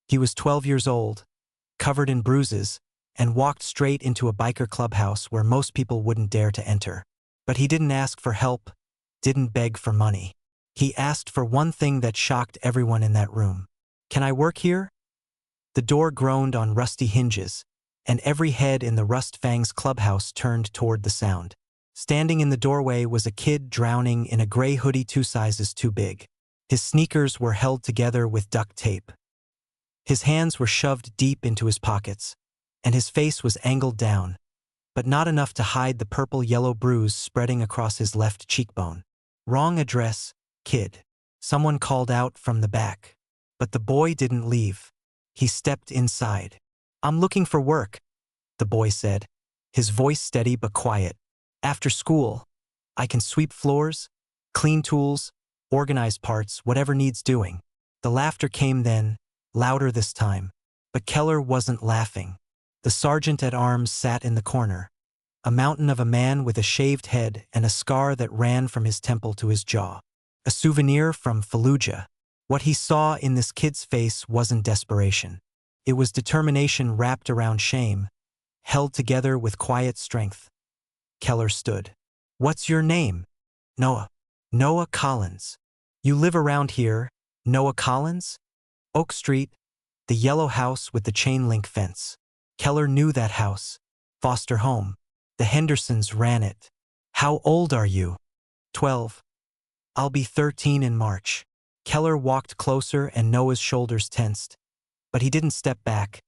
He was 12 years old, covered in bruises, and walked straight into a biker clubhouse where most people wouldn't dare to enter. But he didn't ask for help, didn't beg for money. He asked for one thing that shocked everyone in that room. "Can I work here?" The door groaned on rusty hinges, and every head in the Rust Fangs clubhouse turned toward the sound. Standing in the doorway was a kid drowning in a gray hoodie 2 sizes too big. His sneakers were held together with duct tape. His hands were shoved deep into his pockets, and his face was angled down, but not enough to hide the purple-yellow bruise spreading across his left cheekbone. "Wrong address, kid," someone called out from the back. But the boy didn't leave. He stepped inside. "I'm looking for work," the boy said, his voice steady but quiet. "After school, I can sweep floors, clean tools, organize parts, whatever needs doing." The laughter came then, louder this time. But Keller wasn't laughing. The sergeant-at-arms sat in the corner, a mountain of a man with a shaved head and a scar that ran from his temple to his jaw. A souvenir from Fallujah. What he saw in this kid's face wasn't desperation. It was determination wrapped around shame, held together with quiet strength. Keller stood. "What's your name?" "Noah." "Noah Collins. You live around here, Noah Collins?" "Oak Street, the yellow house with the chain-link fence." Keller knew that house. Foster home. The Hendersons ran it. "How old are you?" 12. "I'll be 13 in March." Keller walked closer and Noah's shoulders tensed. But he didn't step back,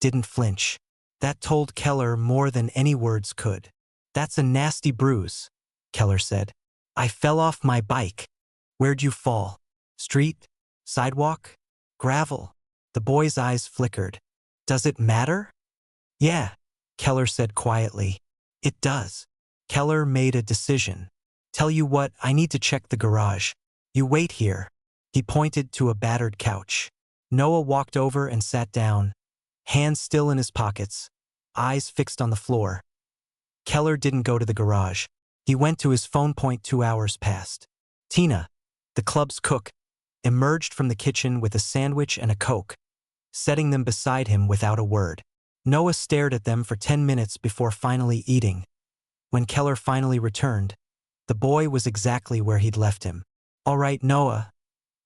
didn't flinch. That told Keller more than any words could. "That's a nasty bruise," Keller said. "I fell off my bike." "Where'd you fall? Street? Sidewalk? Gravel?" The boy's eyes flickered. "Does it matter?" "Yeah," Keller said quietly. "It does." Keller made a decision. "Tell you what, I need to check the garage. You wait here." He pointed to a battered couch. Noah walked over and sat down, hands still in his pockets, eyes fixed on the floor. Keller didn't go to the garage. He went to his phone. 2 hours passed. Tina, the club's cook, emerged from the kitchen with a sandwich and a Coke, setting them beside him without a word. Noah stared at them for 10 minutes before finally eating. When Keller finally returned, the boy was exactly where he'd left him. "All right, Noah,"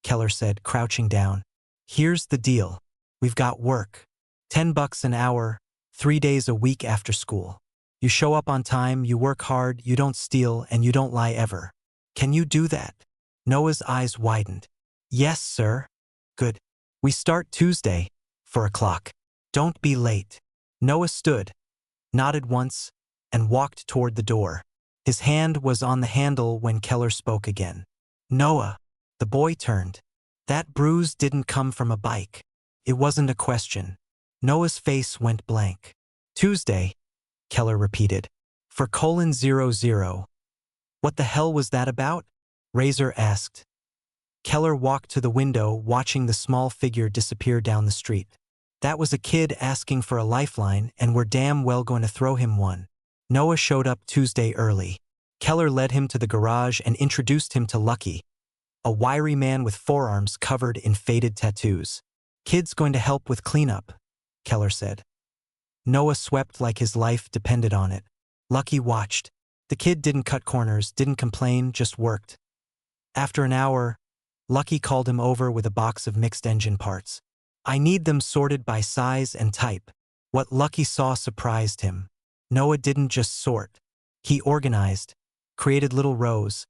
Keller said, crouching down. "Here's the deal. We've got work. $10 an hour, 3 days a week after school. You show up on time, you work hard, you don't steal, and you don't lie ever. Can you do that?" Noah's eyes widened. "Yes, sir." "Good. We start Tuesday, 4 o'clock. Don't be late." Noah stood, nodded once, and walked toward the door. His hand was on the handle when Keller spoke again. "Noah." The boy turned. That bruise didn't come from a bike. It wasn't a question. Noah's face went blank. "Tuesday," Keller repeated. "For :00. What the hell was that about?" Razor asked. Keller walked to the window, watching the small figure disappear down the street. That was a kid asking for a lifeline, and we're damn well going to throw him one. Noah showed up Tuesday early. Keller led him to the garage and introduced him to Lucky, a wiry man with forearms covered in faded tattoos. "Kid's going to help with cleanup," Keller said. Noah swept like his life depended on it. Lucky watched. The kid didn't cut corners, didn't complain, just worked. After an hour, Lucky called him over with a box of mixed engine parts. "I need them sorted by size and type." What Lucky saw surprised him. Noah didn't just sort. He organized, created little rows,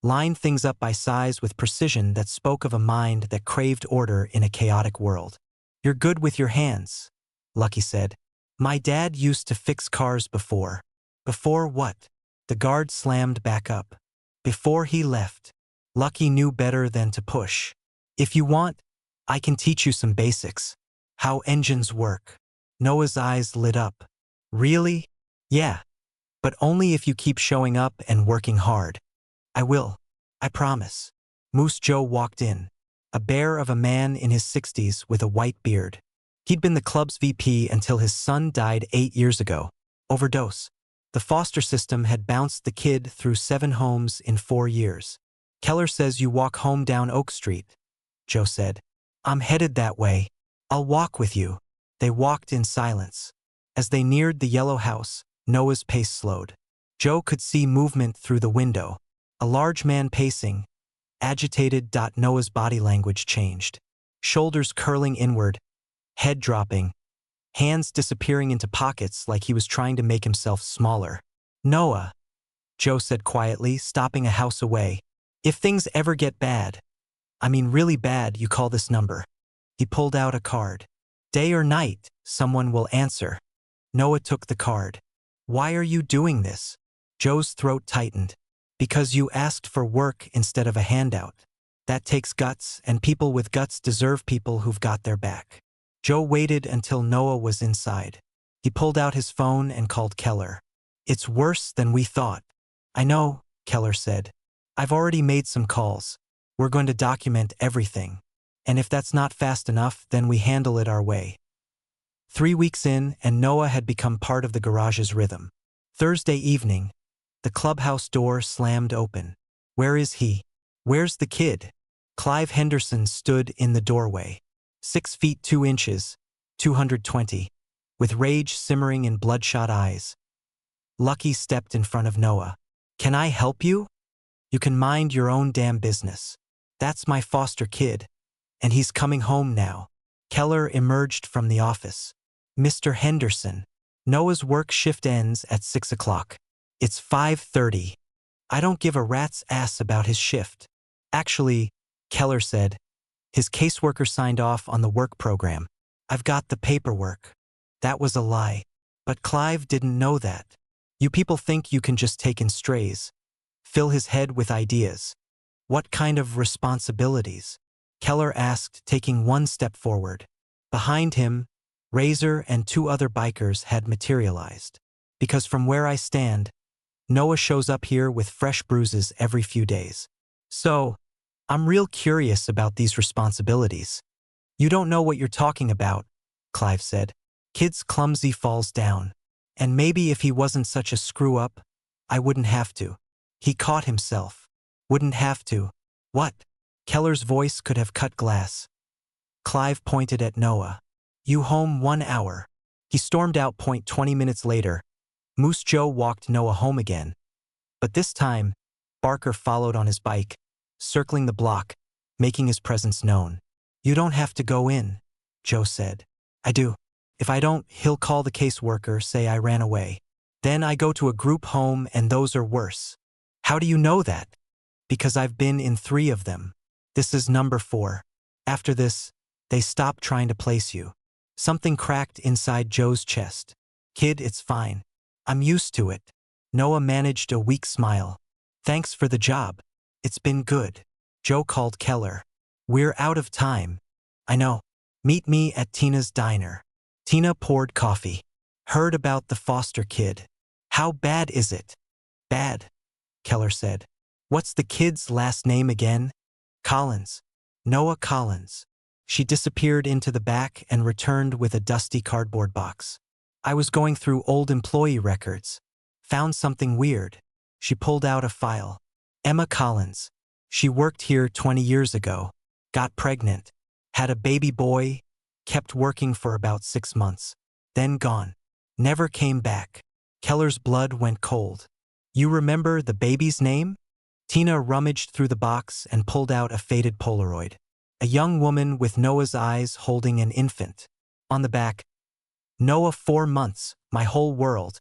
lined things up by size with precision that spoke of a mind that craved order in a chaotic world. "You're good with your hands," Lucky said. "My dad used to fix cars before." "Before what?" The guard slammed back up. "Before he left." Lucky knew better than to push. "If you want, I can teach you some basics. How engines work." Noah's eyes lit up. "Really?" "Yeah. But only if you keep showing up and working hard." "I will. I promise." Moose Joe walked in, a bear of a man in his 60s with a white beard. He'd been the club's VP until his son died 8 years ago. Overdose. The foster system had bounced the kid through 7 homes in 4 years. "Keller says you walk home down Oak Street," Joe said. "I'm headed that way." I'll walk with you. They walked in silence. As they neared the yellow house, Noah's pace slowed. Joe could see movement through the window. A large man pacing, agitated. Noah's body language changed. Shoulders curling inward, head dropping, hands disappearing into pockets like he was trying to make himself smaller. Noah, Joe said quietly, stopping a house away. If things ever get bad, I mean really bad, you call this number. He pulled out a card. Day or night, someone will answer. Noah took the card. Why are you doing this? Joe's throat tightened. Because you asked for work instead of a handout. That takes guts, and people with guts deserve people who've got their back. Joe waited until Noah was inside. He pulled out his phone and called Keller. It's worse than we thought. I know, Keller said. I've already made some calls. We're going to document everything. And if that's not fast enough, then we handle it our way. 3 weeks in, and Noah had become part of the garage's rhythm. Thursday evening, the clubhouse door slammed open. Where is he? Where's the kid? Clive Henderson stood in the doorway. 6 feet 2 inches, 220, with rage simmering in bloodshot eyes. Lucky stepped in front of Noah. Can I help you? You can mind your own damn business. That's my foster kid. And he's coming home now. Keller emerged from the office. Mr. Henderson, Noah's work shift ends at 6 o'clock. It's 5:30. I don't give a rat's ass about his shift. Actually, Keller said, his caseworker signed off on the work program. I've got the paperwork. That was a lie. But Clive didn't know that. You people think you can just take in strays. Fill his head with ideas. What kind of responsibilities? Keller asked, taking one step forward. Behind him, Razor and 2 other bikers had materialized. Because from where I stand, Noah shows up here with fresh bruises every few days. So, I'm real curious about these responsibilities. You don't know what you're talking about, Clive said. Kid's clumsy falls down. And maybe if he wasn't such a screw-up, I wouldn't have to. He caught himself. Wouldn't have to. What? Keller's voice could have cut glass. Clive pointed at Noah. You home 1 hour. He stormed out. 20 minutes later, Moose Joe walked Noah home again. But this time, Barker followed on his bike, circling the block, making his presence known. You don't have to go in, Joe said. I do. If I don't, he'll call the caseworker, say I ran away. Then I go to a group home and those are worse. How do you know that? Because I've been in 3 of them. This is number 4. After this, they stop trying to place you. Something cracked inside Joe's chest. Kid, it's fine. I'm used to it. Noah managed a weak smile. Thanks for the job. It's been good. Joe called Keller. We're out of time. I know. Meet me at Tina's diner. Tina poured coffee. Heard about the foster kid. How bad is it? Bad, Keller said. What's the kid's last name again? Collins. Noah Collins. She disappeared into the back and returned with a dusty cardboard box. I was going through old employee records. Found something weird. She pulled out a file. Emma Collins. She worked here 20 years ago. Got pregnant. Had a baby boy. Kept working for about 6 months. Then gone. Never came back. Keller's blood went cold. You remember the baby's name? Tina rummaged through the box and pulled out a faded Polaroid. A young woman with Noah's eyes holding an infant. On the back, Noah 4 months, my whole world.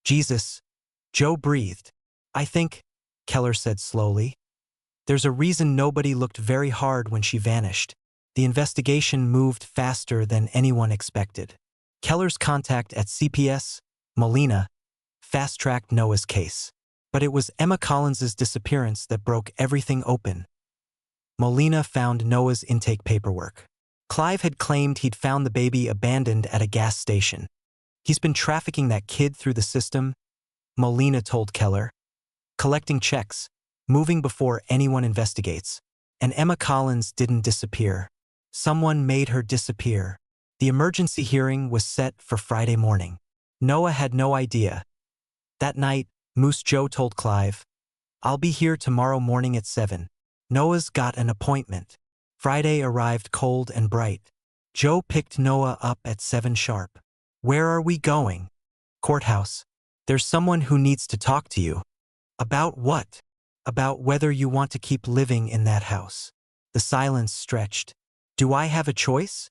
Jesus. Joe breathed. I think, Keller said slowly. There's a reason nobody looked very hard when she vanished. The investigation moved faster than anyone expected. Keller's contact at CPS, Molina, fast-tracked Noah's case. But it was Emma Collins's disappearance that broke everything open. Molina found Noah's intake paperwork. Clive had claimed he'd found the baby abandoned at a gas station. He's been trafficking that kid through the system, Molina told Keller. Collecting checks, moving before anyone investigates. And Emma Collins didn't disappear. Someone made her disappear. The emergency hearing was set for Friday morning. Noah had no idea. That night, Moose Joe told Clive, I'll be here tomorrow morning at 7. Noah's got an appointment. Friday arrived cold and bright. Joe picked Noah up at 7 sharp. Where are we going? Courthouse. There's someone who needs to talk to you. About what? About whether you want to keep living in that house. The silence stretched. Do I have a choice?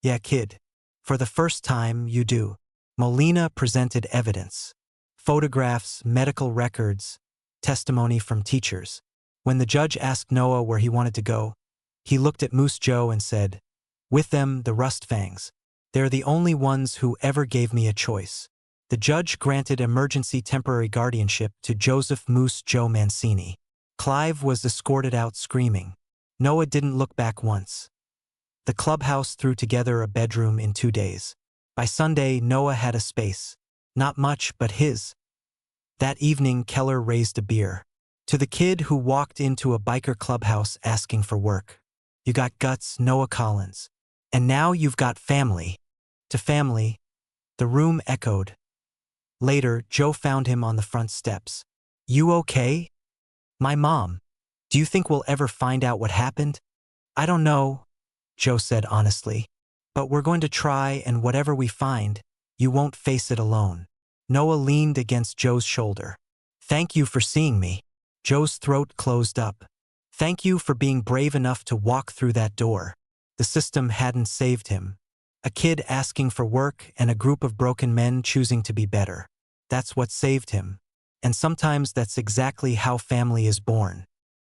Yeah, kid. For the first time, you do. Molina presented evidence. Photographs, medical records, testimony from teachers. When the judge asked Noah where he wanted to go, he looked at Moose Joe and said, with them, the Rust Fangs. They're the only ones who ever gave me a choice. The judge granted emergency temporary guardianship to Joseph Moose Joe Mancini. Clive was escorted out screaming. Noah didn't look back once. The clubhouse threw together a bedroom in 2 days. By Sunday, Noah had a space. Not much, but his. That evening, Keller raised a beer. To the kid who walked into a biker clubhouse asking for work. You got guts, Noah Collins. And now you've got family. To family. The room echoed. Later, Joe found him on the front steps. You okay? My mom. Do you think we'll ever find out what happened? I don't know, Joe said honestly. But we're going to try, and whatever we find, you won't face it alone. Noah leaned against Joe's shoulder. Thank you for seeing me. Joe's throat closed up. Thank you for being brave enough to walk through that door. The system hadn't saved him. A kid asking for work and a group of broken men choosing to be better. That's what saved him. And sometimes that's exactly how family is born.